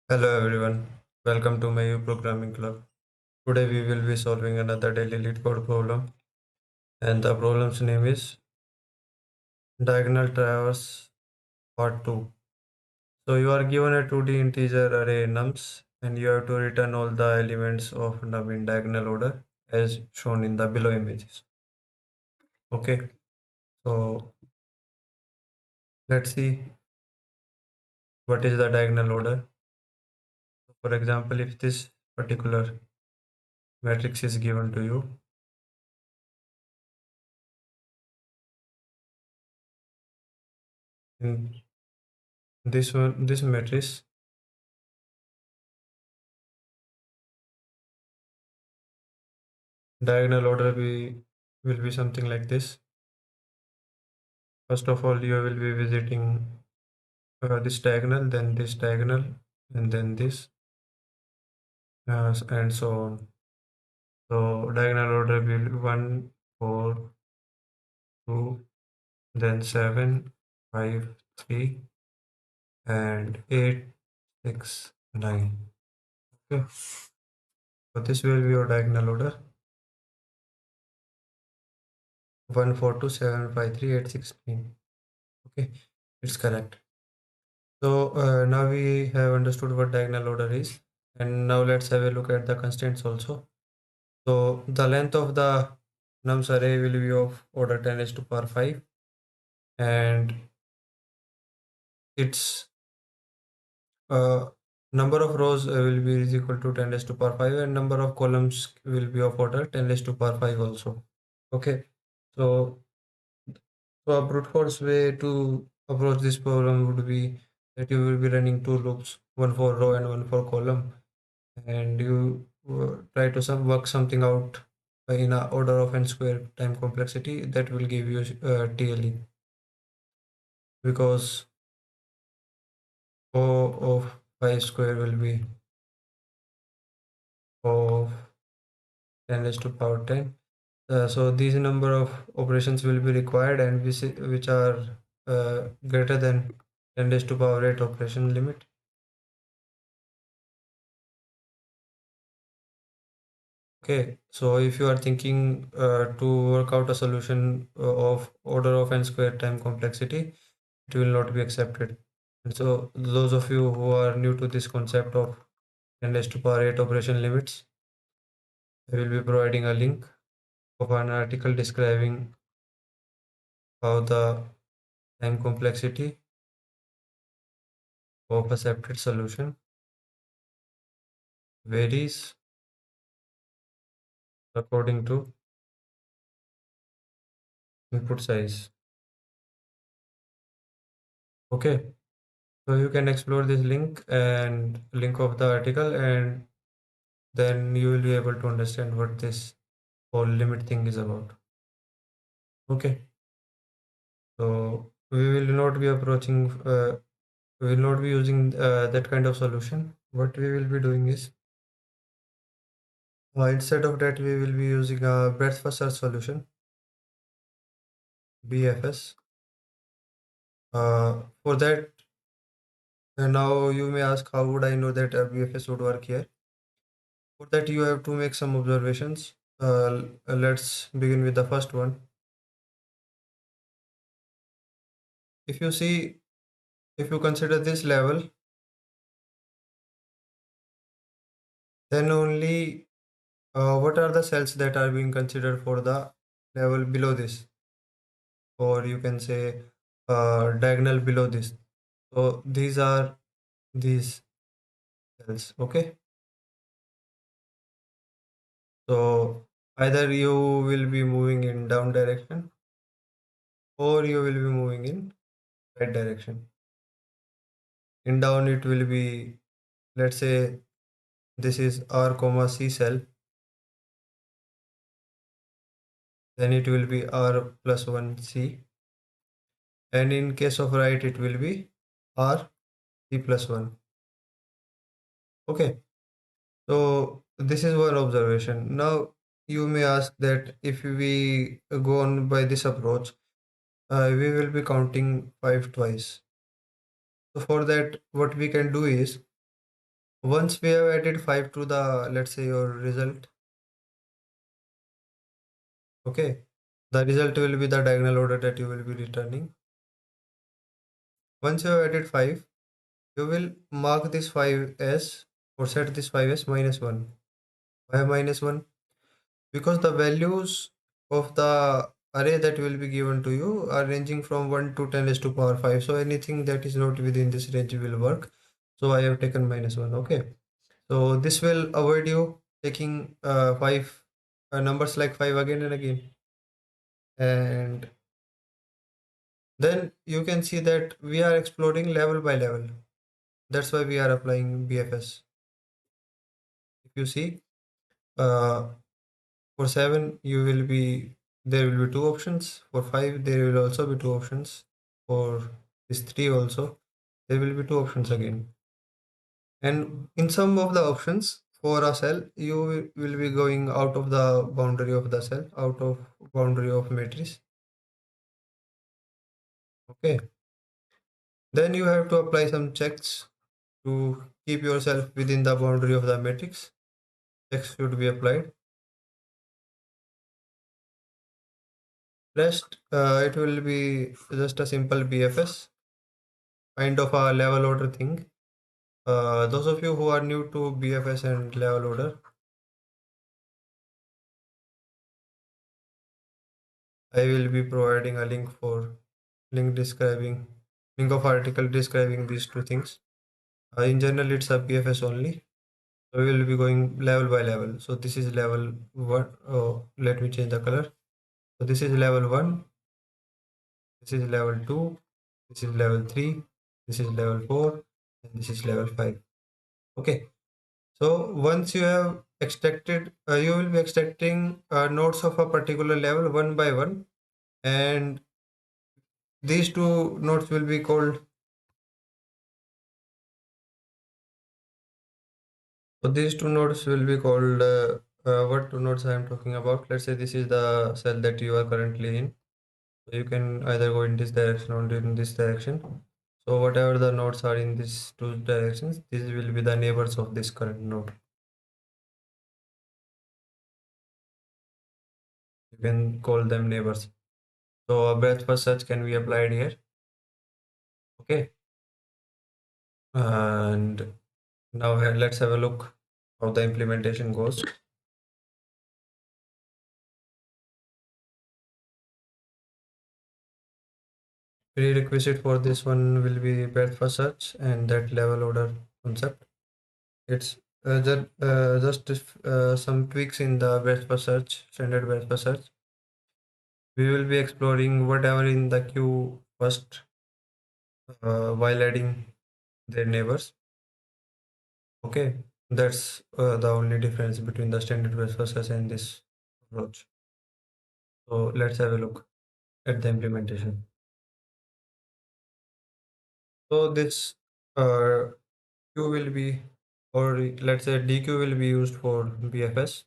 Hello everyone, welcome to my programming club. Today we will be solving another daily Leetcode problem, and the problem's name is diagonal traverse part 2. So you are given a 2D integer array nums and you have to return all the elements of num in diagonal order as shown in the below images. Okay, so let's see what is the diagonal order. For example, if this particular matrix is given to you, in this matrix, diagonal order will be something like this. First of all, you will be visiting this diagonal, then this diagonal, and then this, and so on. So diagonal order will be 1, 4, 2, then 7, 5, 3, and 8, 6, 9. Okay. So this will be your diagonal order. 1, 4, 2, 7, 5, 3, 8, 6, 9. Okay, it's correct. So now we have understood what diagonal order is, and now let's have a look at the constraints also. So the length of the nums array will be of order 10 raised to power 5, and its uh, number of rows will be is equal to 10 raised to power 5, and number of columns will be of order 10 raised to power 5 also. Okay, so a brute force way to approach this problem would be that you will be running two loops, one for row and one for column, and you try to work something out in a order of n square time complexity that will give you TLE, because O of 5 square will be of 10 raised to power 10. So these number of operations will be required, and which are greater than 10 raised to power 8 operation limit. Okay, so if you are thinking to work out a solution of order of n square time complexity, it will not be accepted. And so those of you who are new to this concept of 10 raised to power 8 operation limits, I will be providing a link of an article describing how the time complexity of accepted solution varies according to input size. Okay, so you can explore this link and link of the article, and then you will be able to understand what this whole limit thing is about. Okay, so we will not be approaching, we will not be using that kind of solution. What we will be doing is, instead of that, we will be using a breadth first search solution, BFS. For that, now you may ask, how would I know that BFS would work here? For that, you have to make some observations. Let's begin with the first one. If you see, if you consider this level, then only what are the cells that are being considered for the level below this, or you can say diagonal below this. So these are these cells. Okay, so either you will be moving in down direction or you will be moving in right direction. In down, it will be, let's say this is R comma C cell, then it will be R plus 1 C, and in case of right, it will be R C plus 1. Okay, so this is one observation. Now you may ask that if we go on by this approach, we will be counting 5 twice. So for that, what we can do is, Once we have added 5 to the, let's say, your result, okay, the result will be the diagonal order that you will be returning. Once you have added 5, you will mark this 5 as, or set this 5 as minus 1. Why minus 1? Because the values of the array that will be given to you are ranging from 1 to 10 raised to power 5. So anything that is not within this range will work. So I have taken minus 1. Okay. So this will avoid you taking 5 numbers like 5 again and again. And then you can see that we are exploring level by level. That's why we are applying BFS. If you see, uh, for 7, there will be two options. For 5, there will also be two options. For this 3 also, there will be two options again. And in some of the options, for a cell, you will be going out of the boundary of the cell, out of boundary of matrix. Okay. Then you have to apply some checks to keep yourself within the boundary of the matrix. Checks should be applied. Rest, it will be just a simple BFS, kind of a level order thing. Those of you who are new to BFS and level order, I will be providing a link describing link of article describing these two things. In general, it's a BFS only. So we will be going level by level. So this is level 1. Oh, let me change the color. So this is level 1. This is level 2. This is level 3. This is level 4. And this is level 5. Okay. So once you have extracted, you will be extracting nodes of a particular level one by one, and these two nodes will be called. So these two nodes will be called. What two nodes I am talking about? Let's say this is the cell that you are currently in. So you can either go in this direction or in this direction. So whatever the nodes are in these two directions, these will be the neighbors of this current node. You can call them neighbors. So a breadth first search can be applied here. Okay. And now let's have a look how the implementation goes. Prerequisite for this one will be breadth first search and that level order concept. It's just some tweaks in the breadth first search, standard breadth first search. We will be exploring whatever in the queue first while adding their neighbors. Okay, that's the only difference between the standard breadth first search and this approach. So let's have a look at the implementation. So this uh, Q will be, or let's say DQ will be used for BFS.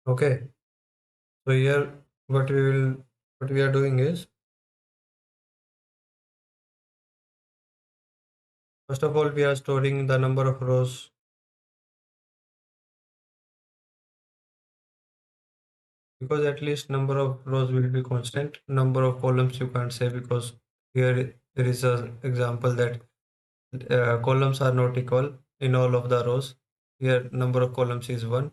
Okay. So here what we are doing is, first of all, we are storing the number of rows, because at least number of rows will be constant. Number of columns you can't say, because here there is a example that columns are not equal in all of the rows. Here number of columns is 1,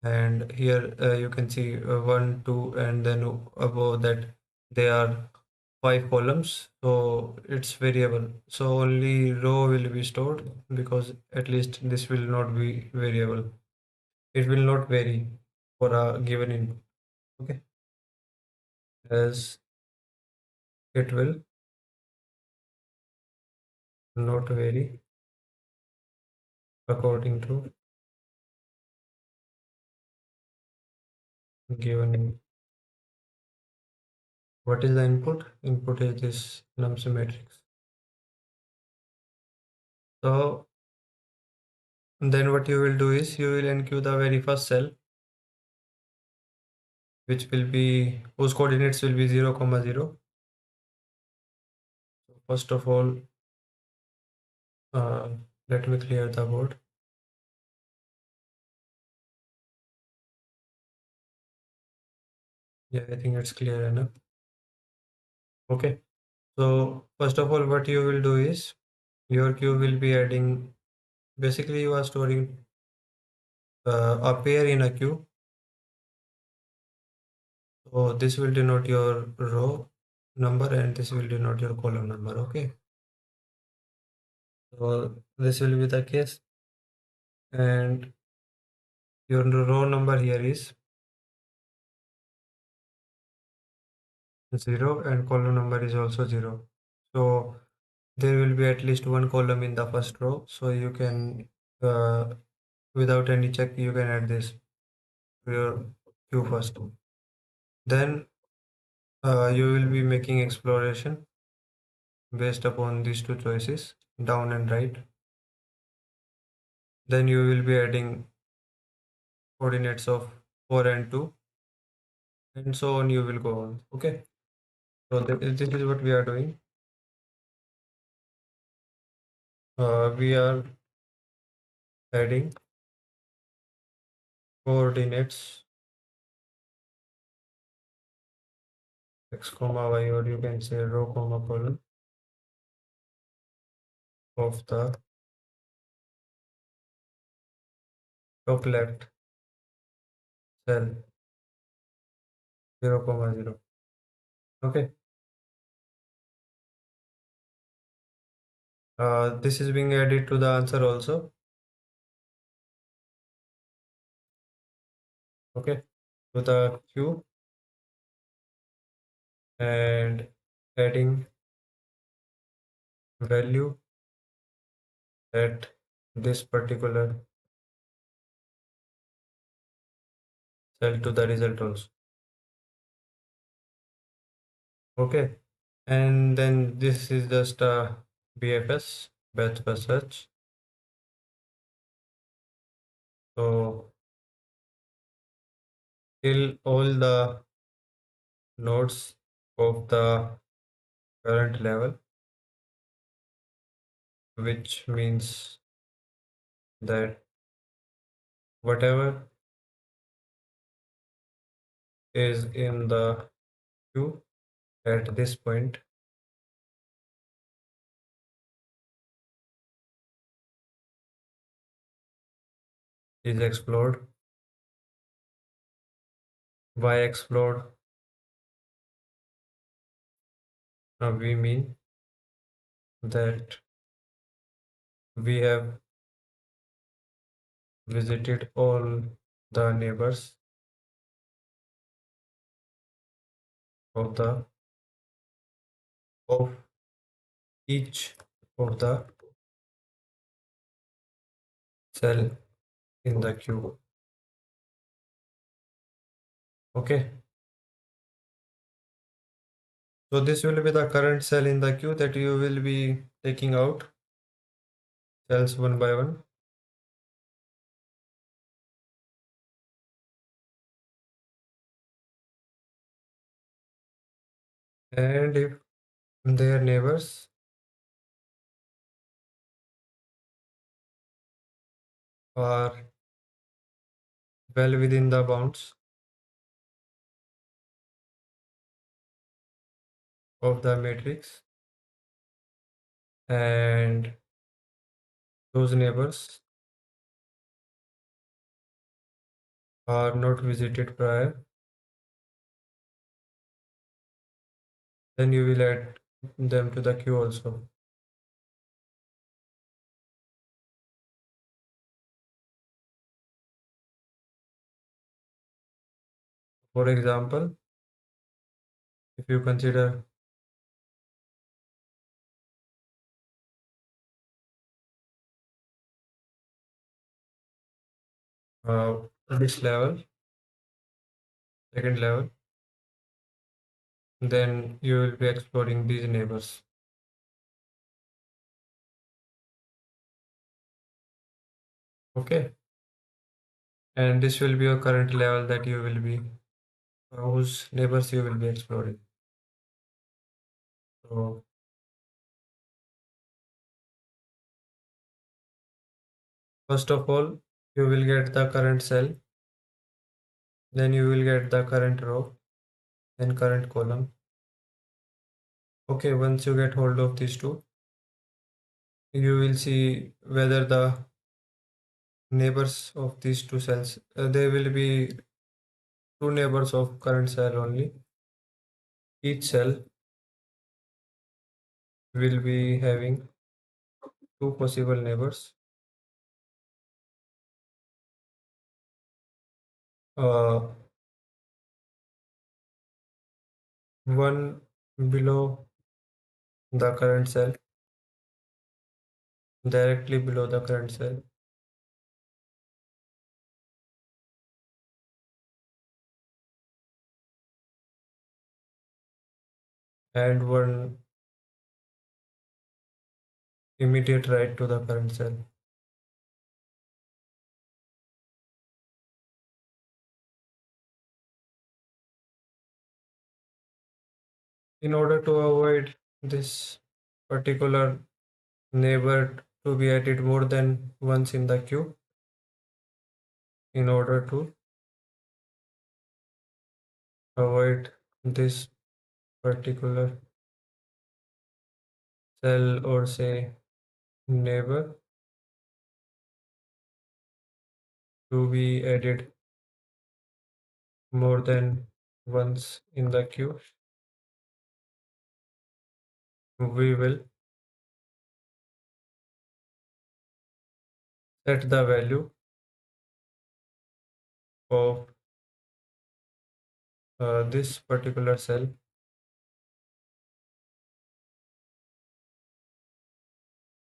and here you can see 1, 2, and then above that they are 5 columns, so it's variable. So only row will be stored, because at least this will not be variable. It will not vary for a given input. Okay, as it will not vary according to given input. What is the input? Input is this nums matrix. So then what you will do is you will enqueue the very first cell. which will be whose coordinates will be 0 comma 0. So first of all, uh, let me clear the board. Yeah, I think it's clear enough. Okay, so first of all, what you will do is your queue will be adding, basically you are storing a pair in a queue. So this will denote your row number and this will denote your column number. Okay, so this will be the case, and your row number here is 0 and column number is also 0. So there will be at least one column in the first row, so you can without any check you can add this to your queue first. Then you will be making exploration based upon these two choices, down and right. Then you will be adding coordinates of 4 and 2, and so on you will go on. Okay, so this is what we are doing. We are adding coordinates x comma y, or you can say row comma column of the top left cell 0 comma 0. Okay, this is being added to the answer also. Okay, to the queue, and adding value at this particular cell to the result also. Okay, and then this is just a BFS, batch per search. So till all the nodes of the current level, which means that whatever is in the queue at this point is explored. Why explored? We mean that we have visited all the neighbors of the of each of the cell in the queue. Okay, so this will be the current cell in the queue that you will be taking out cells one by one. And if their neighbors are well within the bounds of the matrix, and those neighbors are not visited prior, then you will add them to the queue also. For example, if you consider uh, this level, second level, then you will be exploring these neighbors. Okay, and this will be your current level that you will be whose neighbors you will be exploring. So first of all, you will get the current cell, then you will get the current row, then current column. Okay, once you get hold of these two, you will see whether the neighbors of these two cells, there will be two neighbors of current cell only. Each cell will be having two possible neighbors. Uh, one below the current cell, directly below the current cell, and one immediate right to the current cell. In order to avoid this particular neighbor to be added more than once in the queue, in order to avoid this particular cell or say neighbor to be added more than once in the queue, we will set the value of this particular cell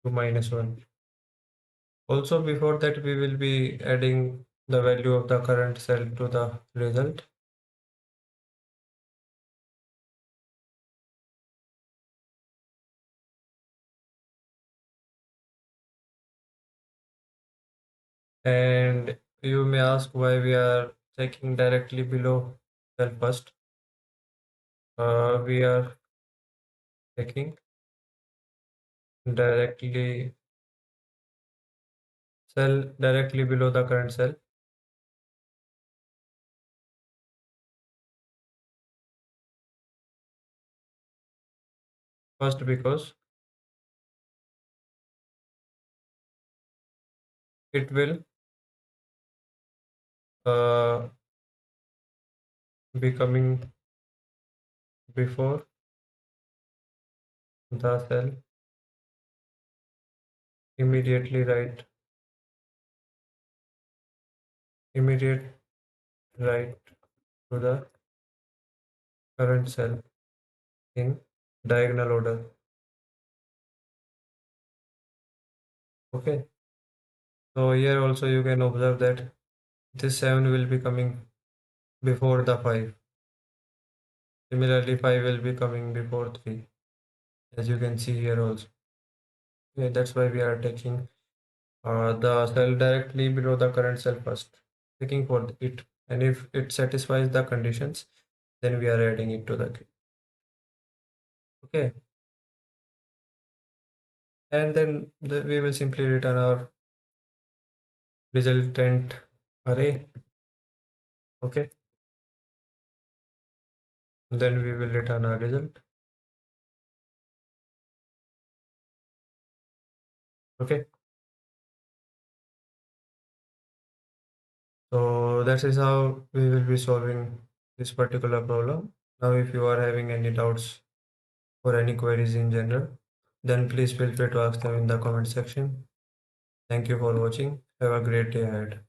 to -1. Also, before that, we will be adding the value of the current cell to the result. And you may ask why we are checking directly below cell first. We are checking directly cell directly below the current cell first because it will uh, be coming before the cell immediately right immediate right to the current cell in diagonal order. Okay, so here also you can observe that this 7 will be coming before the 5. Similarly, 5 will be coming before 3, as you can see here also. Yeah, that's why we are taking the cell directly below the current cell first, checking for it, and if it satisfies the conditions, then we are adding it to the queue. Okay, and then we will simply return our resultant array. Okay, then we will return our result. Okay, so that is how we will be solving this particular problem. Now, if you are having any doubts or any queries in general, then please feel free to ask them in the comment section. Thank you for watching. Have a great day ahead.